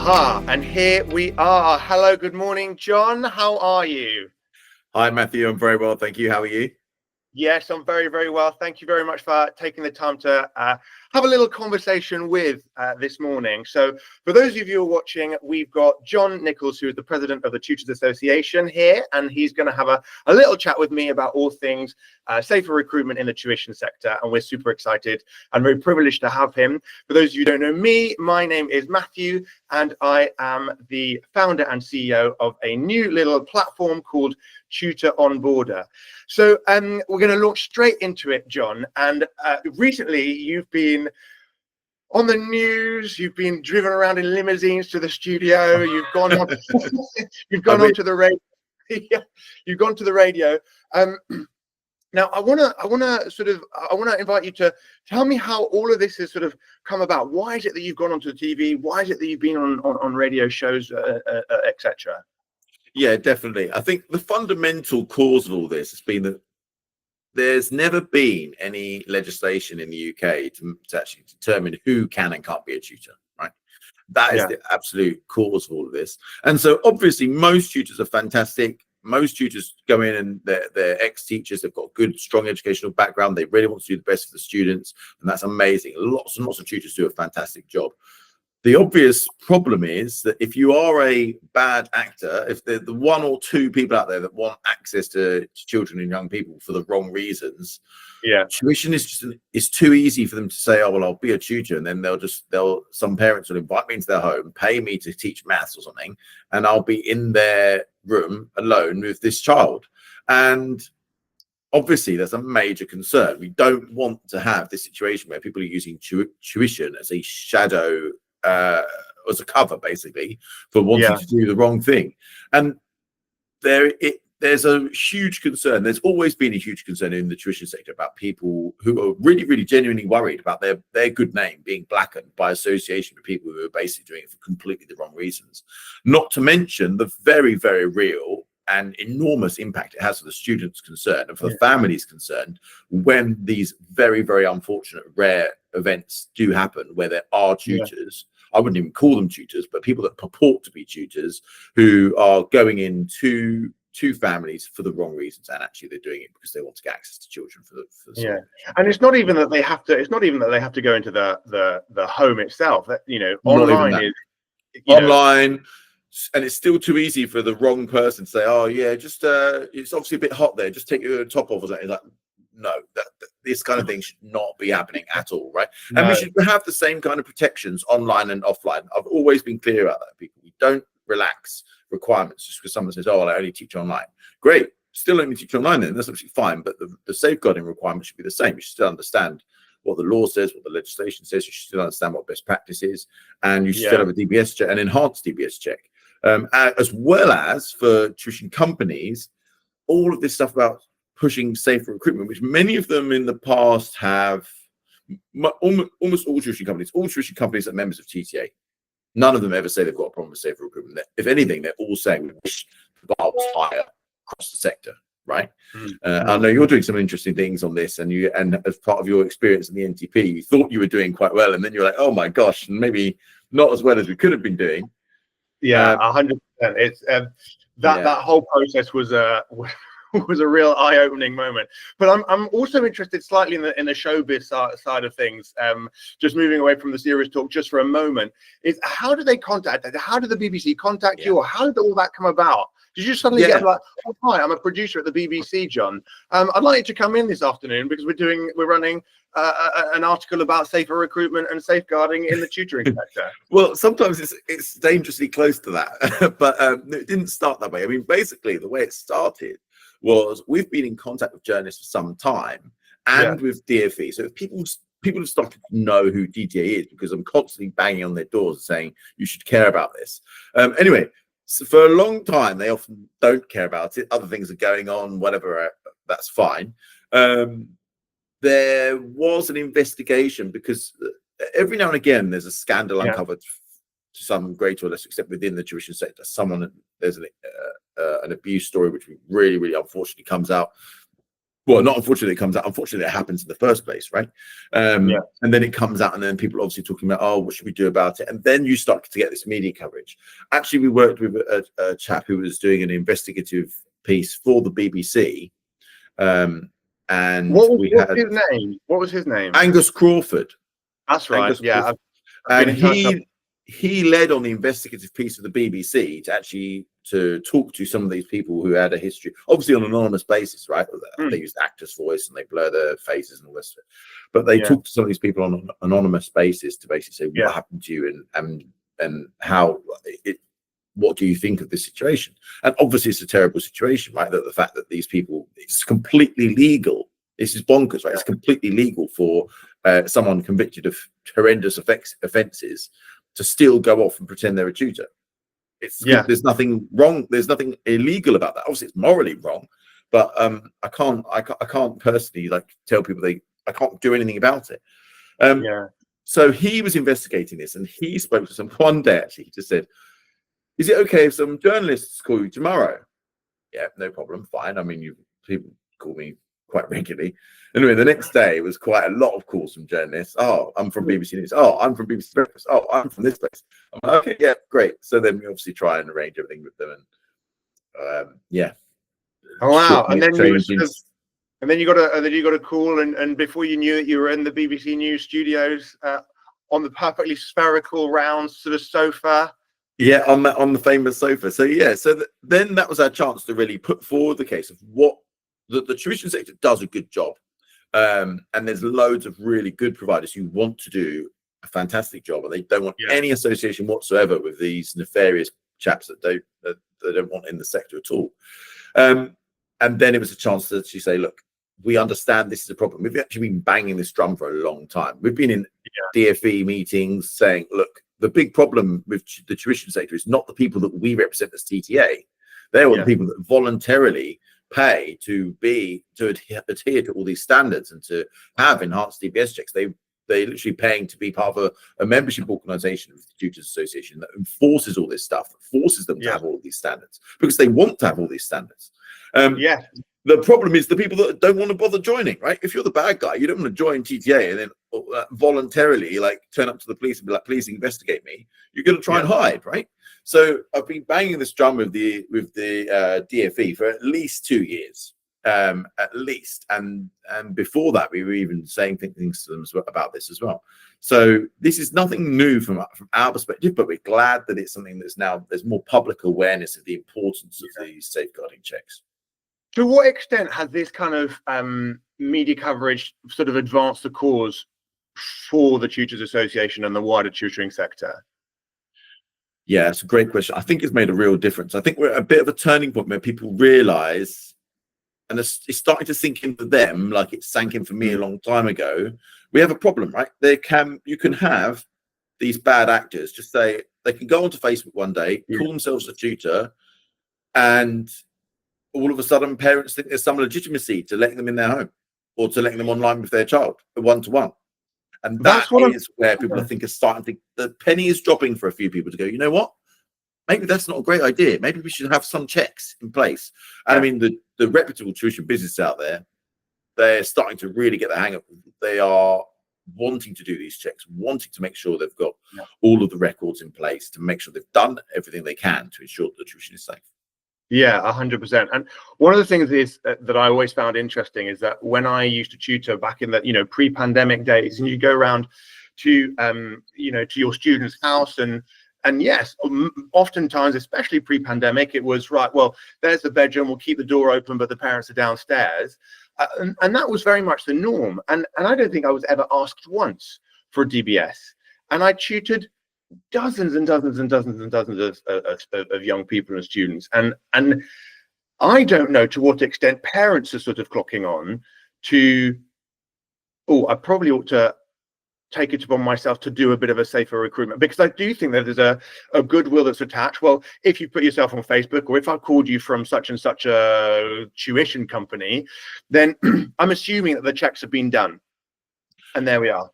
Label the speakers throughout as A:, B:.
A: Aha, and here we are. Hello, good morning, John. How are you?
B: Hi, Matthew. I'm very well, thank you. How are you?
A: Yes, I'm very, very well. Thank you very much for taking the time to have a little conversation with this morning. So for those of you who are watching, we've got John Nichols, who is the president of the Tutors Association here, and he's going to have a little chat with me about all things safer recruitment in the tuition sector. And we're super excited and very privileged to have him. For those of you who don't know me, my name is Matthew, and I am the founder and CEO of a new little platform called TutorOnboarder. So we're going to launch straight into it, John. And recently you've been on the news, you've been driven around in limousines to the studio, you've gone on, you've gone onto the radio. Yeah, you've gone to the radio. Now I want to invite you to tell me how all of this has sort of come about. Why is it that you've gone onto the TV? Why is it that you've been on radio shows, etc.?
B: Yeah, definitely. I think the fundamental cause of all this has been that there's never been any legislation in the UK to actually determine who can and can't be a tutor, right? That is the absolute cause of all of this. And so obviously most tutors are fantastic. Most tutors go in and they're ex-teachers. They've got good, strong educational background. They really want to do the best for the students. And that's amazing. Lots and lots of tutors do a fantastic job. The obvious problem is that if you are a bad actor, if they're the one or two people out there that want access to children and young people for the wrong reasons, tuition is too easy for them to say, oh, well, I'll be a tutor. And then some parents will invite me into their home, pay me to teach maths or something, and I'll be in their room alone with this child. And obviously, there's a major concern. We don't want to have this situation where people are using tuition as a shadow, as a cover, basically, for wanting to do the wrong thing. And there's a huge concern. There's always been a huge concern in the tuition sector about people who are really, really genuinely worried about their good name being blackened by association with people who are basically doing it for completely the wrong reasons. Not to mention the very, very real and enormous impact it has for the students concerned and for the families concerned when these very, very unfortunate, rare events do happen where there are tutors. I wouldn't even call them tutors, but people that purport to be tutors who are going into families for the wrong reasons, and actually they're doing it because they want to get access to children for the
A: and it's not even that they have to go into the home itself. That, you know, online is
B: online. And it's still too easy for the wrong person to say, oh yeah, just it's obviously a bit hot there, just take your top off or something. Like, no, this kind of thing should not be happening at all, right? And we should have the same kind of protections online and offline. I've always been clear about that, people. We don't relax requirements just because someone says, oh, well, I only teach online. Great, still only teach online then, that's absolutely fine. But the safeguarding requirements should be the same. You should still understand what the law says, what the legislation says. You should still understand what best practice is. And you should still have a DBS check, an enhanced DBS check. As well as for tuition companies, all of this stuff about pushing safer recruitment, which many of them in the past have, almost all tuition companies are members of TTA. None of them ever say they've got a problem with safer recruitment. If anything, they're all saying we wish the bar was higher across the sector, right? I know you're doing some interesting things on this, and as part of your experience in the NTP, you thought you were doing quite well, and then you're like, oh my gosh, and maybe not as well as we could have been doing.
A: 100%. It's that whole process was a real eye-opening moment. But I'm also interested slightly in the showbiz side of things. Just moving away from the serious talk just for a moment, is how do they contact? How did the BBC contact you, or how did all that come about? Did you suddenly get like, oh, hi, I'm a producer at the BBC, John. I'd like you to come in this afternoon because we're running an article about safer recruitment and safeguarding in the tutoring sector.
B: Well, sometimes it's dangerously close to that, but it didn't start that way. I mean, basically, the way it started was we've been in contact with journalists for some time and with DfE. So if people have started to know who DTA is because I'm constantly banging on their doors and saying you should care about this. Anyway. So for a long time, they often don't care about it. Other things are going on, whatever, that's fine. There was an investigation because every now and again, there's a scandal uncovered to some greater or less extent within the tuition sector. There's an abuse story, which really, really unfortunately comes out well, not unfortunately it comes out, unfortunately it happens in the first place, right? And then it comes out, and then people obviously talking about, oh, what should we do about it? And then you start to get this media coverage. Actually, we worked with a chap who was doing an investigative piece for the BBC, and
A: what's his name? What was his name?
B: Angus Crawford.
A: That's right.
B: Angus
A: Yeah,
B: Crawford.
A: I've
B: And he led on the investigative piece of the BBC to actually to talk to some of these people who had a history, obviously on an anonymous basis, right? They used actors' voice and they blur their faces and all this, but they talked to some of these people on an anonymous basis to basically say what happened to you and how it. What do you think of this situation? And obviously, it's a terrible situation, right? That the fact that these people, it's completely legal. This is bonkers, right? It's completely legal for someone convicted of horrendous offences to still go off and pretend they're a tutor. There's nothing wrong. There's nothing illegal about that. Obviously, it's morally wrong, but I can't personally like tell people I can't do anything about it. So he was investigating this, and he spoke to some one day. Actually, he just said, "Is it okay if some journalists call you tomorrow?" Yeah, no problem. Fine. I mean, people call me quite regularly. Anyway, the next day was quite a lot of calls from journalists. Oh, I'm from BBC News. Oh, I'm from BBC Breakfast. Oh, I'm from this place. I'm like, okay, yeah, great. So then we obviously try and arrange everything with them, and
A: Oh wow! And then you got a call, and before you knew it, you were in the BBC News studios on the perfectly spherical round sort of sofa.
B: Yeah, on the famous sofa. So then that was our chance to really put forward the case of what the tuition sector does a good job. And there's loads of really good providers who want to do a fantastic job, and they don't want any association whatsoever with these nefarious chaps that they don't want in the sector at all. And then it was a chance to actually say, look, we understand this is a problem. We've actually been banging this drum for a long time. We've been in DFE meetings saying, look, the big problem with the tuition sector is not the people that we represent as TTA. They're the people that voluntarily pay to adhere to all these standards and to have enhanced DBS checks. They're literally paying to be part of a membership organization of the Tutors Association that enforces all this stuff, that forces them to have all of these standards because they want to have all these standards. The problem is the people that don't want to bother joining, right? If you're the bad guy, you don't want to join TTA and then voluntarily like turn up to the police and be like, please investigate me. You're going to try and hide, right? So I've been banging this drum with the DFE for at least 2 years, at least. And before that, we were even saying things to them about this as well. So this is nothing new from our perspective, but we're glad that it's something that's now there's more public awareness of the importance of these safeguarding checks.
A: To what extent has this kind of media coverage sort of advanced the cause for the Tutors Association and the wider tutoring sector?
B: Yeah, it's a great question. I think it's made a real difference. I think we're at a bit of a turning point where people realize, and it's starting to sink into them like it sank in for me a long time ago. We have a problem, right? You can have these bad actors just say they can go onto Facebook one day, call themselves a tutor, and all of a sudden parents think there's some legitimacy to letting them in their home or to letting them online with their child one-to-one. And that is where people I think are starting to think the penny is dropping for a few people to go, you know what? Maybe that's not a great idea. Maybe we should have some checks in place. And I mean, the reputable tuition business out there, they're starting to really get the hang of it. They are wanting to do these checks, wanting to make sure they've got all of the records in place to make sure they've done everything they can to ensure that the tuition is safe.
A: Yeah, 100%. And one of the things is that I always found interesting is that when I used to tutor back in the pre-pandemic days, and you go around to to your student's house, and yes, oftentimes, especially pre-pandemic, it was right. Well, there's the bedroom. We'll keep the door open, but the parents are downstairs, and that was very much the norm. And I don't think I was ever asked once for a DBS, and I tutored dozens and dozens and dozens and dozens of young people and students, and I don't know to what extent parents are sort of clocking on to, I probably ought to take it upon myself to do a bit of a safer recruitment, because I do think that there's a goodwill that's attached. Well, if you put yourself on Facebook, or if I called you from such and such a tuition company, then I'm assuming that the checks have been done, and there we are.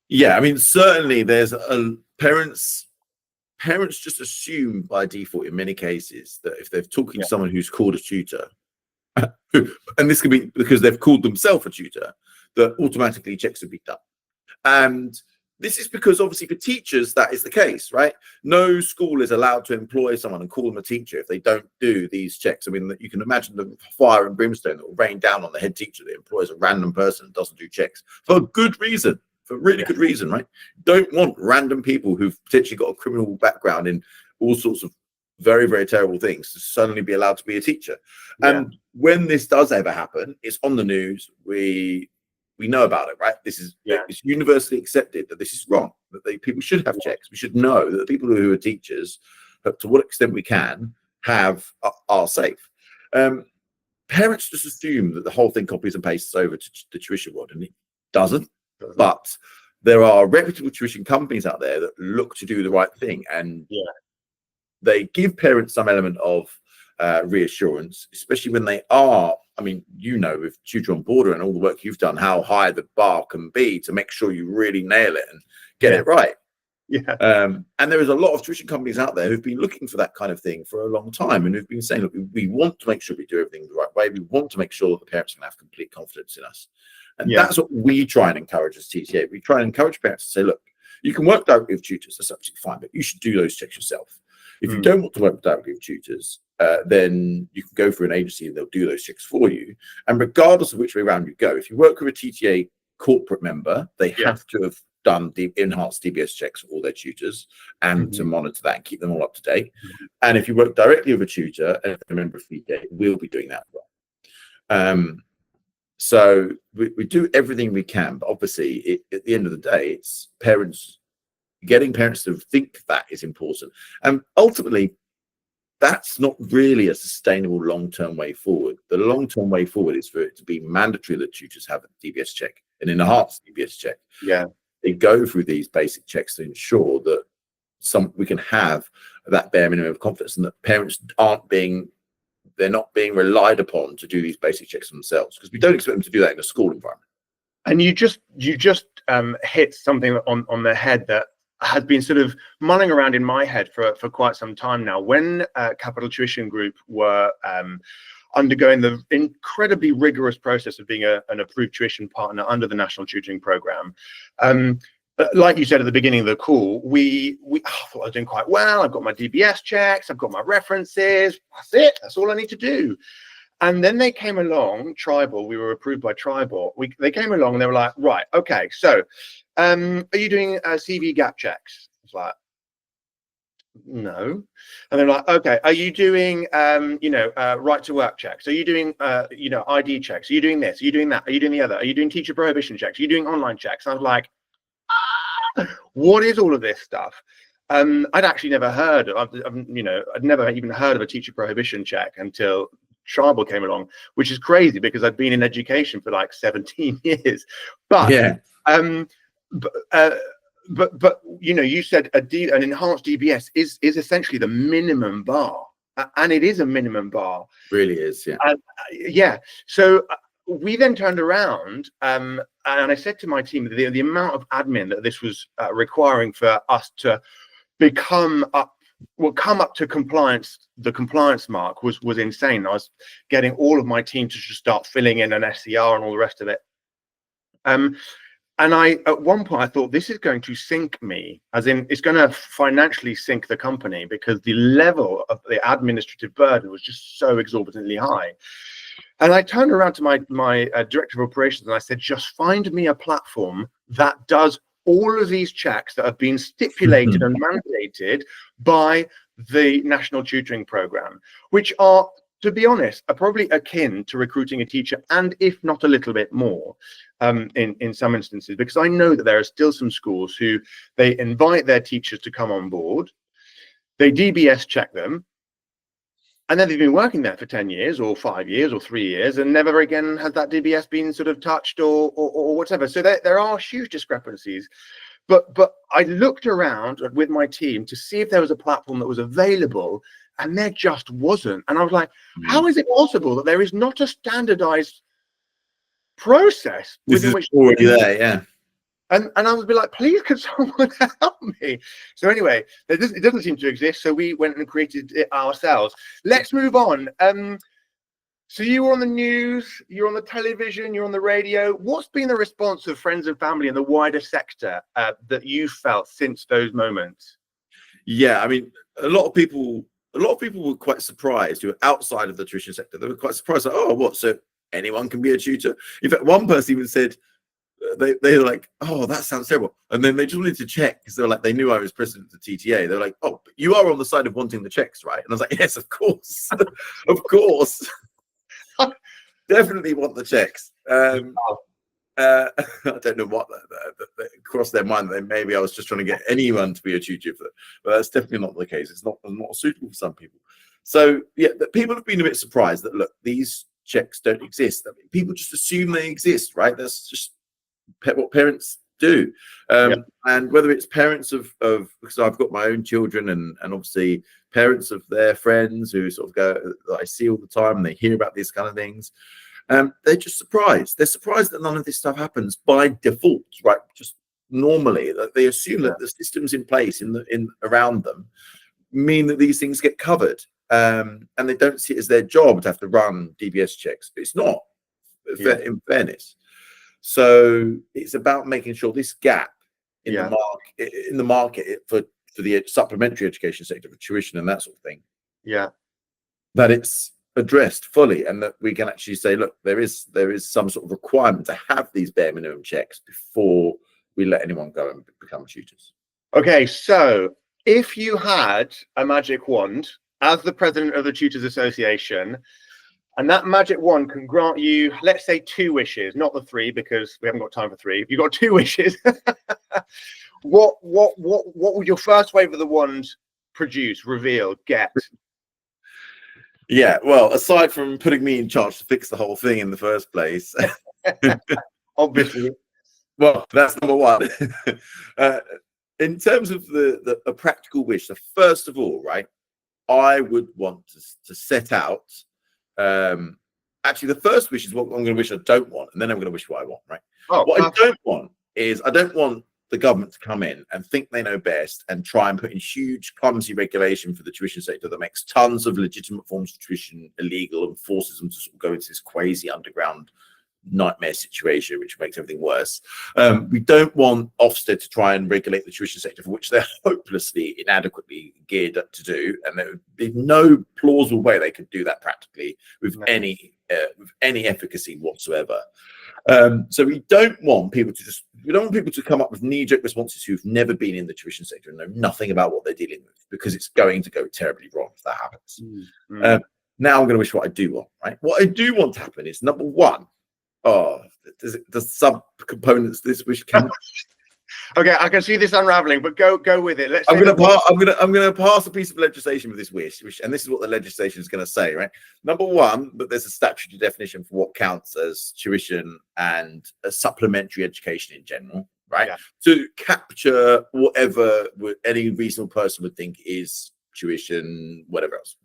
B: Yeah, I mean, certainly there's parents just assume by default in many cases that if they're talking to someone who's called a tutor, and this can be because they've called themselves a tutor, that automatically checks have been done. And this is because obviously for teachers, that is the case, right? No school is allowed to employ someone and call them a teacher if they don't do these checks. I mean, you can imagine the fire and brimstone that will rain down on the head teacher that employs a random person and doesn't do checks for good reason, for really good reason, right? Don't want random people who've potentially got a criminal background in all sorts of very, very terrible things to suddenly be allowed to be a teacher. And when this does ever happen, it's on the news. We know about it, right? This is it's universally accepted that this is wrong, that people should have checks. We should know that the people who are teachers, to what extent we can, are safe. Parents just assume that the whole thing copies and pastes over to the tuition world, and it doesn't. But there are reputable tuition companies out there that look to do the right thing, and they give parents some element of reassurance, especially when they are. I mean, with TutorOnboarder and all the work you've done, how high the bar can be to make sure you really nail it and get it right. And there is a lot of tuition companies out there who've been looking for that kind of thing for a long time, and who've been saying, look, we want to make sure we do everything the right way. We want to make sure that the parents can have complete confidence in us. And that's what we try and encourage as TTA. We try and encourage parents to say, look, you can work directly with tutors, that's absolutely fine, but you should do those checks yourself. If you don't want to work directly with tutors, then you can go for an agency and they'll do those checks for you. And regardless of which way around you go, if you work with a TTA corporate member, they have to have done the enhanced DBS checks for all their tutors and to monitor that and keep them all up to date. And if you work directly with a tutor and a member of TTA, we'll be doing that as well. So we do everything we can, but obviously at the end of the day, it's getting parents to think that is important. And ultimately, that's not really a sustainable long-term way forward. The long-term way forward is for it to be mandatory that tutors have a DBS check, an enhanced DBS check. They go through these basic checks to ensure that we can have that bare minimum of confidence, and that parents they're not being relied upon to do these basic checks themselves, because we don't expect them to do that in a school environment.
A: And you just hit something on the head that has been sort of mulling around in my head for quite some time now. When Capital Tuition Group were undergoing the incredibly rigorous process of being an approved tuition partner under the National Tutoring Programme, like you said at the beginning of the call, I thought I was doing quite well. I've got my DBS checks, I've got my references. That's it. That's all I need to do. And then they came along, Tribal. We were approved by Tribal. They came along and they were like, right, okay, so are you doing CV gap checks? I was like, no. And they're like, okay, are you doing right to work checks? Are you doing ID checks? Are you doing this? Are you doing that? Are you doing the other? Are you doing teacher prohibition checks? Are you doing online checks? And I was like, what is all of this stuff? I'd actually never heard of, I'd never even heard of a teacher prohibition check until Tribal came along, which is crazy because I'd been in education for like 17 years. But but you said an enhanced DBS is essentially the minimum bar, and it is a minimum bar.
B: Really is,
A: So we then turned around and I said to my team that the amount of admin that this was requiring for us to come up to compliance, the compliance mark was insane. I was getting all of my team to just start filling in an SCR and all the rest of it. And at one point I thought, this is going to sink me, as in it's going to financially sink the company, because the level of the administrative burden was just so exorbitantly high. And I turned around to my director of operations and I said, just find me a platform that does all of these checks that have been stipulated and mandated by the National Tutoring Programme, which are, to be honest, are probably akin to recruiting a teacher, and if not a little bit more in some instances, because I know that there are still some schools who they invite their teachers to come on board, they DBS check them, and then they've been working there for 10 years or 5 years or 3 years, and never again has that DBS been sort of touched or whatever. So there are huge discrepancies. But I looked around with my team to see if there was a platform that was available, and there just wasn't. And I was like, how is it possible that there is not a standardized process within which
B: already there?
A: And I would be like, please, can someone help me? So anyway, it doesn't seem to exist. So we went and created it ourselves. Let's move on. So you were on the news, you're on the television, you're on the radio. What's been the response of friends and family in the wider sector that you felt since those moments?
B: Yeah, I mean, a lot of people were quite surprised who were outside of the tuition sector. They were quite surprised, like, oh, what? So anyone can be a tutor? In fact, one person even said they were like, oh, that sounds terrible. And then they just wanted to check because they were like, they knew I was president of the TTA. They were like, oh, but you are on the side of wanting the checks, right? And I was like, yes, of course, of course. Definitely want the checks. I don't know what that crossed their mind. That maybe I was just trying to get anyone to be a tutor, but that's definitely not the case. It's not suitable for some people. So yeah, people have been a bit surprised that look, these checks don't exist. I mean, people just assume they exist, right? That's just what parents do. And whether it's parents of because I've got my own children and obviously parents of their friends who sort of go that I see all the time and they hear about these kind of things. They're just surprised. They're surprised that none of this stuff happens by default, right? Just normally, that they assume that the systems in place in around them mean that these things get covered, and they don't see it as their job to have to run DBS checks. It's not, in fairness. So it's about making sure this gap in the market for the supplementary education sector, for tuition and that sort of thing, that it's addressed fully, and that we can actually say, look, there is some sort of requirement to have these bare minimum checks before we let anyone go and become tutors.
A: Okay, so if you had a magic wand as the president of the Tutors Association, and that magic wand can grant you, let's say, 2 wishes, not the 3, because we haven't got time for 3. If you've got 2 wishes, what would your first wave of the wand produce, reveal, get?
B: Yeah, well, aside from putting me in charge to fix the whole thing in the first place,
A: obviously.
B: Well, that's number one. In terms of a practical wish, so first of all, right, I would want to set out. Actually, the first wish is what I'm going to wish I don't want, and then I'm going to wish what I want, right? What I don't want is I don't want the government to come in and think they know best and try and put in huge clumsy regulation for the tuition sector that makes tons of legitimate forms of tuition illegal and forces them to sort of go into this crazy underground nightmare situation, which makes everything worse. We don't want Ofsted to try and regulate the tuition sector, for which they're hopelessly inadequately geared up to do, and there would be no plausible way they could do that practically with any efficacy whatsoever. So we don't want people to come up with knee-jerk responses who've never been in the tuition sector and know nothing about what they're dealing with, because it's going to go terribly wrong if that happens. Now I'm going to wish what I do want, right? What I do want to happen is, number one, does sub-components this wish can
A: Okay, I can see this unraveling, but go with it.
B: I'm gonna pass a piece of legislation with this wish, and this is what the legislation is going to say, right? Number one, that there's a statutory definition for what counts as tuition and a supplementary education in general, right? To capture whatever any reasonable person would think is tuition, whatever else.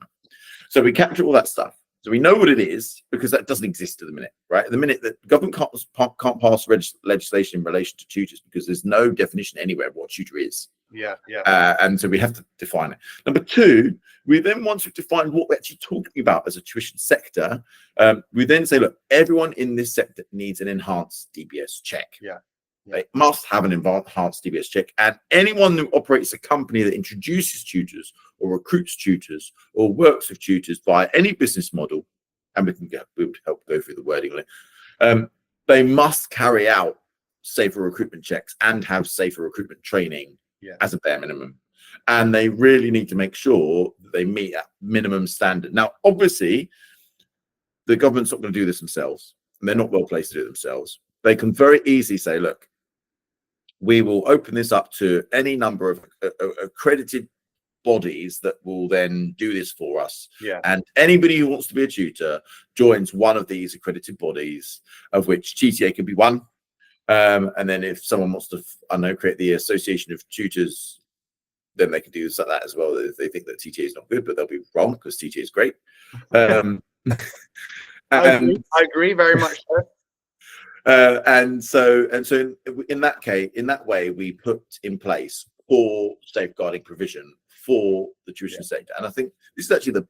B: So we capture all that stuff. So we know what it is, because that doesn't exist at the minute, right? At the minute, the government can't pass legislation in relation to tutors because there's no definition anywhere of what tutor is. And so we have to define it. Number two, we then, once we've defined what we're actually talking about as a tuition sector, we then say, look, everyone in this sector needs an enhanced DBS check. They must have an enhanced DBS check, and anyone who operates a company that introduces tutors or recruits tutors or works with tutors via any business model, and we would help go through the wording on it, they must carry out safer recruitment checks and have safer recruitment training as a bare minimum. And they really need to make sure that they meet that minimum standard. Now, obviously, the government's not going to do this themselves, and they're not well placed to do it themselves. They can very easily say, look, we will open this up to any number of accredited bodies that will then do this for us. And anybody who wants to be a tutor joins one of these accredited bodies, of which TTA can be one. And then if someone wants to, I don't know, create the Association of Tutors, then they can do that as well. If they think that TTA is not good, but they'll be wrong, because TTA is great. I
A: agree very much so.
B: And so in that way, we put in place core safeguarding provision for the tuition sector. And I think this is actually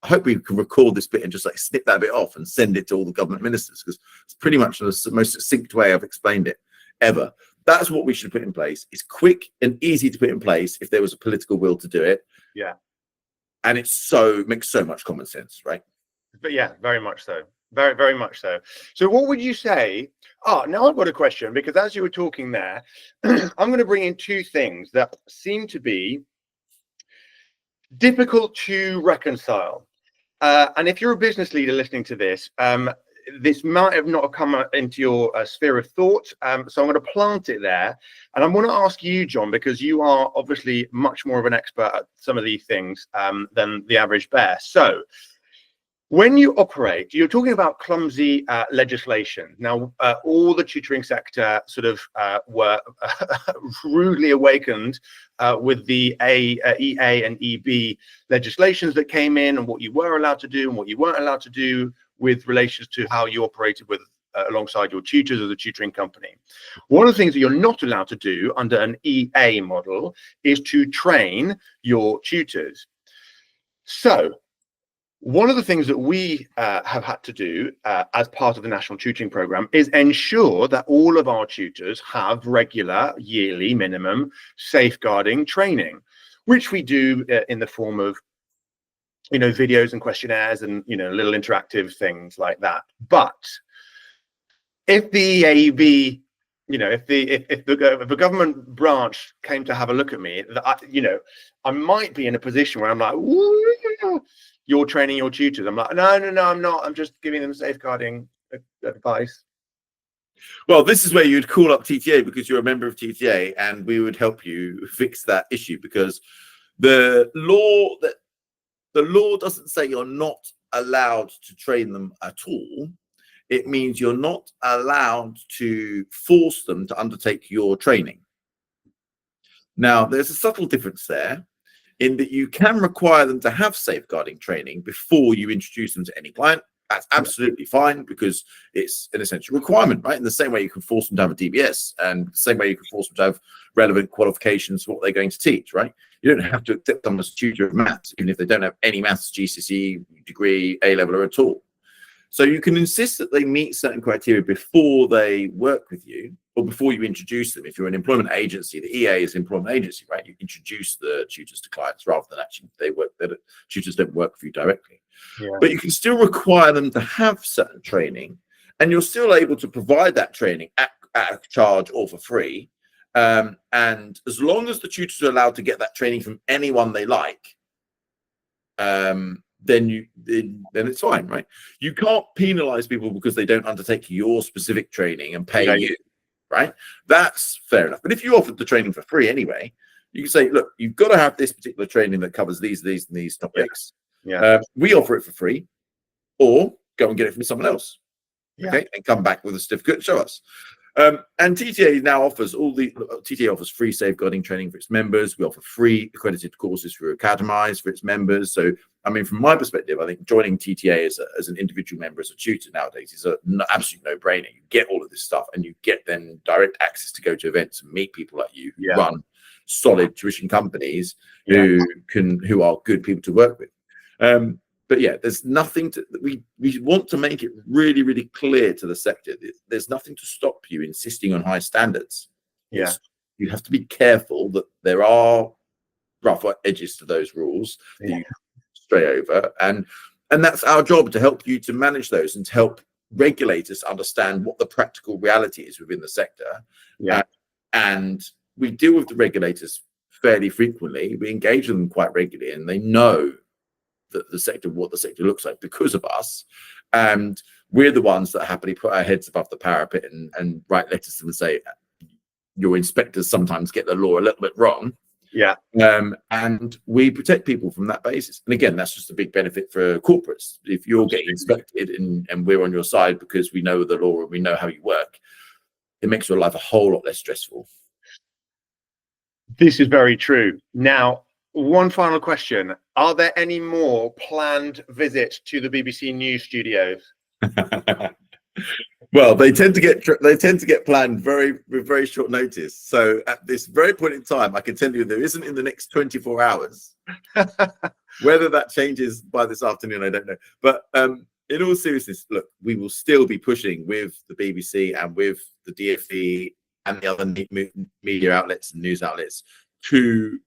B: I hope we can record this bit and just like snip that bit off and send it to all the government ministers, because it's pretty much the most succinct way I've explained it ever. That's what we should put in place. It's quick and easy to put in place if there was a political will to do it.
A: Yeah.
B: And it makes so much common sense, right?
A: But yeah, very much so. Very, very much so. So what would you say? Now I've got a question, because as you were talking there, I'm going to bring in two things that seem to be difficult to reconcile. And if you're a business leader listening to this, this might have not come into your sphere of thought. So I'm going to plant it there. And I want to ask you, John, because you are obviously much more of an expert at some of these things than the average bear. So when you operate, you're talking about clumsy legislation. Now, all the tutoring sector sort of were rudely awakened with the EA and EB legislations that came in, and what you were allowed to do and what you weren't allowed to do with relations to how you operated with alongside your tutors as a tutoring company. One of the things that you're not allowed to do under an EA model is to train your tutors. So one of the things that we have had to do as part of the National Tutoring Programme is ensure that all of our tutors have regular, yearly minimum safeguarding training, which we do in the form of, videos and questionnaires and, little interactive things like that. But if the EAB, if the government branch came to have a look at me, I might be in a position where I'm like, ooh, you're training your tutors. I'm like, no, I'm not. I'm just giving them safeguarding advice.
B: Well, this is where you'd call up TTA, because you're a member of TTA, and we would help you fix that issue, because the law doesn't say you're not allowed to train them at all. It means you're not allowed to force them to undertake your training. Now, there's a subtle difference there, in that you can require them to have safeguarding training before you introduce them to any client. That's absolutely fine, because it's an essential requirement, right? In the same way you can force them to have a DBS, and the same way you can force them to have relevant qualifications for what they're going to teach, right? You don't have to accept them as a tutor of maths, even if they don't have any maths, GCSE degree, A-level, or at all. So you can insist that they meet certain criteria before they work with you, or before you introduce them. If you're an employment agency, the EA is an employment agency, right? You introduce the tutors to clients rather than actually the tutors don't work for you directly. Yeah. But you can still require them to have certain training, and you're still able to provide that training at a charge or for free. And as long as the tutors are allowed to get that training from anyone they like, then it's fine, right? You can't penalize people because they don't undertake your specific training and pay you, right? That's fair enough. But if you offered the training for free anyway, you can say, look, you've got to have this particular training that covers these and these topics. We offer it for free, or go and get it from someone else. Okay, and come back with a certificate and show us. And TTA now offers TTA offers free safeguarding training for its members. We offer free accredited courses for academies for its members. So, I mean, from my perspective, I think joining TTA as an individual member, as a tutor nowadays, is an absolute no-brainer. You get all of this stuff, and you get then direct access to go to events and meet people like you who run solid tuition companies who are good people to work with. But yeah, there's nothing we want to make it really, really clear to the sector. There's nothing to stop you insisting on high standards. You have to be careful that there are rough edges to those rules that you stray over, and that's our job, to help you to manage those and to help regulators understand what the practical reality is within the sector. And we deal with the regulators fairly frequently. We engage with them quite regularly, and they know what the sector looks like because of us, and we're the ones that happily put our heads above the parapet and write letters to them and say, your inspectors sometimes get the law a little bit wrong. And we protect people from that basis. And again, that's just a big benefit for corporates. If you're getting inspected and we're on your side because we know the law and we know how you work, it makes your life a whole lot less stressful.
A: This is very true. Now, one final question. Are there any more planned visits to the BBC News studios?
B: Well, they tend to get planned with very short notice. So at this very point in time, I can tell you there isn't in the next 24 hours. Whether that changes by this afternoon, I don't know. But in all seriousness, look, we will still be pushing with the BBC and with the DfE and the other media outlets and news outlets to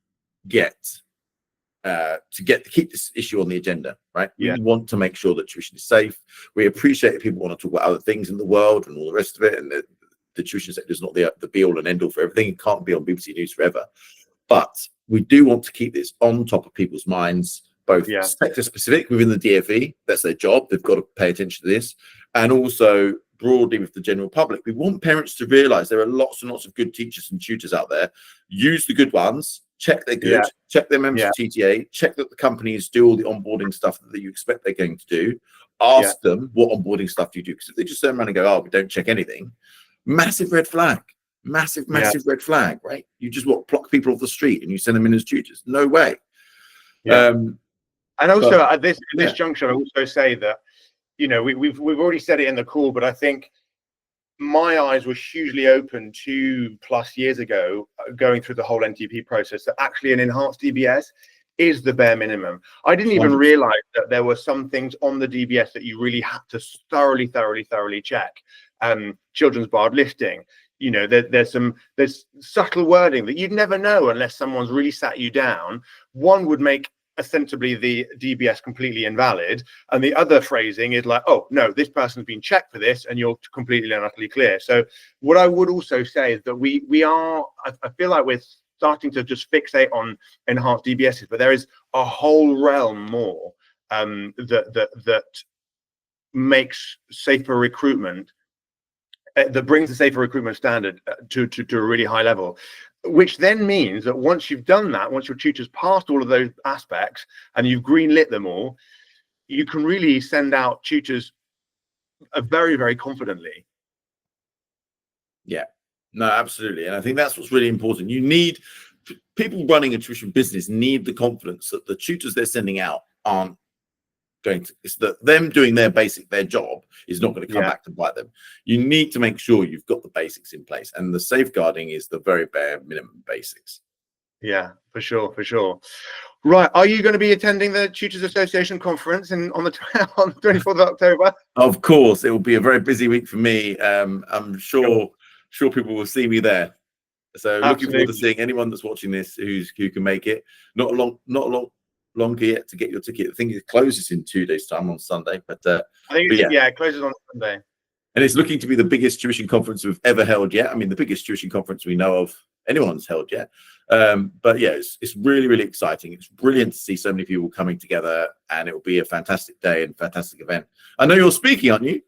B: keep this issue on the agenda, right?
A: Yeah.
B: We want to make sure that tuition is safe. We appreciate if people want to talk about other things in the world and all the rest of it, and the tuition sector is not the be all and end all for everything. It can't be on BBC News forever. But we do want to keep this on top of people's minds, both sector specific within the DfE, that's their job, they've got to pay attention to this, and also broadly with the general public. We want parents to realize there are lots and lots of good teachers and tutors out there. Use the good ones, check they're good, check their members of TTA, check that the companies do all the onboarding stuff that you expect they're going to do. Ask them, what onboarding stuff do you do? Because if they just turn around and go, oh, we don't check anything, massive red flag. Massive red flag, right? You just pluck people off the street and you send them in as tutors. No way.
A: And also at this juncture, I also say that, you know, we've already said it in the call, but I think my eyes were hugely open 2+ years ago, going through the whole NTP process, that actually an enhanced DBS is the bare minimum. I didn't even realize that there were some things on the DBS that you really had to thoroughly check. Children's barred listing. You know, there's subtle wording that you'd never know unless someone's really sat you down. One would make ostensibly the DBS completely invalid, and the other phrasing is like, oh no, this person's been checked for this and you're completely and utterly clear. So what I would also say is that I feel like we're starting to just fixate on enhanced DBSs, but there is a whole realm more that makes safer recruitment, that brings the safer recruitment standard to a really high level, which then means that once you've done that, once your tutor's passed all of those aspects and you've greenlit them all, you can really send out tutors very confidently.
B: Yeah, no, absolutely. And I think that's what's really important. You need people running a tuition business need the confidence that the tutors they're sending out aren't going to, it's that them doing their job is not going to come back to bite them. You need to make sure you've got the basics in place, and the safeguarding is the very bare minimum basics.
A: Yeah, for sure. Right, are you going to be attending the Tutors Association conference on the 24th of October?
B: Of course, it will be a very busy week for me. I'm sure people will see me there. So looking forward to seeing anyone that's watching this who can make it. Not longer yet to get your ticket. I think it closes in 2 days' time on Sunday, but I think
A: it closes on Sunday.
B: And it's looking to be the biggest tuition conference we've ever held yet. I mean, the biggest tuition conference we know of anyone's held yet. But yeah, it's really exciting. It's brilliant to see so many people coming together, and it will be a fantastic day and fantastic event. I know you're speaking, aren't you?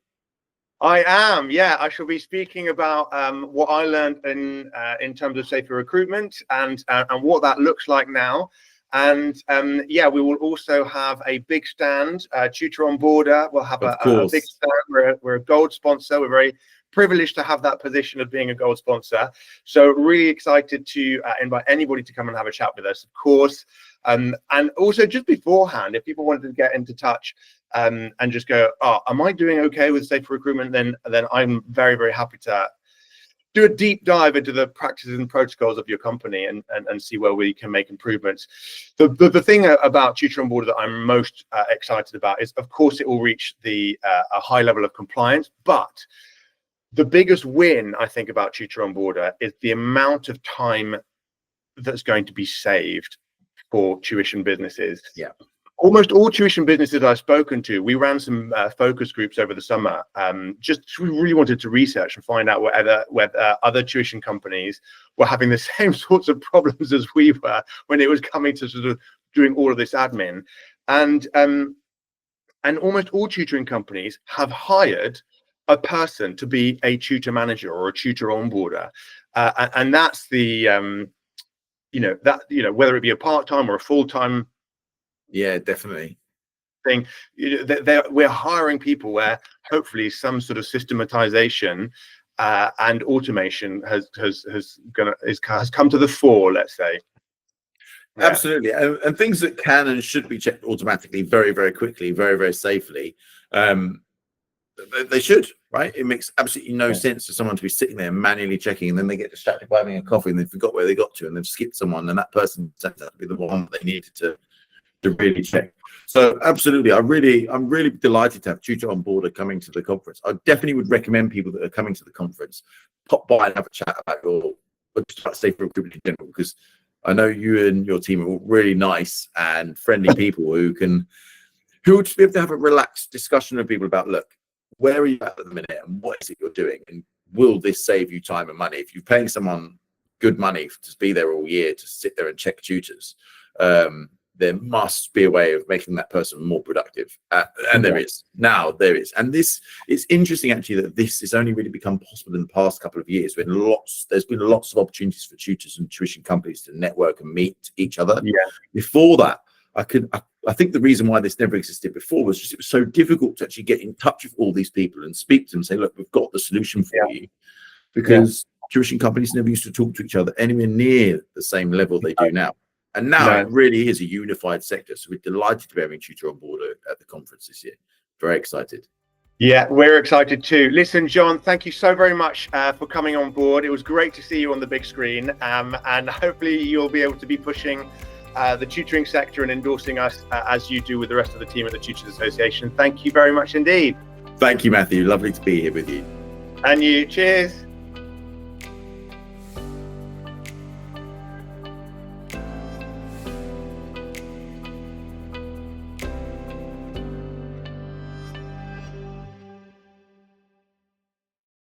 A: I am, yeah. I shall be speaking about what I learned in terms of safer recruitment and what that looks like now. And yeah, we will also have a big stand. TutorOnboarder will have a big stand. We're a gold sponsor. We're very privileged to have that position of being a gold sponsor. So really excited to invite anybody to come and have a chat with us, of course. And also just beforehand, if people wanted to get into touch and just go, oh, am I doing okay with safer recruitment? Then I'm very happy to do a deep dive into the practices and protocols of your company and see where we can make improvements. The thing about TutorOnboarder that I'm most excited about is, of course, it will reach a high level of compliance, but the biggest win I think about TutorOnboarder is the amount of time that's going to be saved for tuition businesses.
B: Yeah.
A: Almost all tuition businesses I've spoken to, we ran some focus groups over the summer. We really wanted to research and find out whether other tuition companies were having the same sorts of problems as we were when it was coming to sort of doing all of this admin. And almost all tutoring companies have hired a person to be a tutor manager or a tutor onboarder, and that's the whether it be a part-time or a full-time.
B: Yeah, definitely.
A: Thing, we're hiring people where hopefully some sort of systematization and automation has come to the fore, let's say.
B: Yeah. Absolutely, and things that can and should be checked automatically, very quickly, very safely. They should, right? It makes absolutely no sense for someone to be sitting there manually checking, and then they get distracted by having a coffee, and they forgot where they got to, and they've skipped someone, and that person turns out to be the one that they needed to really check. So absolutely, I'm really delighted to have TutorOnboarder coming to the conference. I definitely would recommend people that are coming to the conference pop by and have a chat about just about safe recruitment in general, because I know you and your team are really nice and friendly people who would just be able to have a relaxed discussion with people about, look, where are you at the minute, and what is it you're doing, and will this save you time and money? If you're paying someone good money to be there all year to sit there and check tutors, there must be a way of making that person more productive, and there is. And this, it's interesting actually that this has only really become possible in the past couple of years, when there's been lots of opportunities for tutors and tuition companies to network and meet each other. Before that, I think the reason why this never existed before was just it was so difficult to actually get in touch with all these people and speak to them and say, look, we've got the solution for you, because tuition companies never used to talk to each other anywhere near the same level they do now. And now it really is a unified sector. So we're delighted to be having TutorOnboarder at the conference this year. Very excited.
A: Yeah, we're excited too. Listen, John, thank you so very much for coming on board. It was great to see you on the big screen, and hopefully you'll be able to be pushing the tutoring sector and endorsing us as you do with the rest of the team at the Tutors Association. Thank you very much indeed.
B: Thank you, Matthew. Lovely to be here with you.
A: And you. Cheers.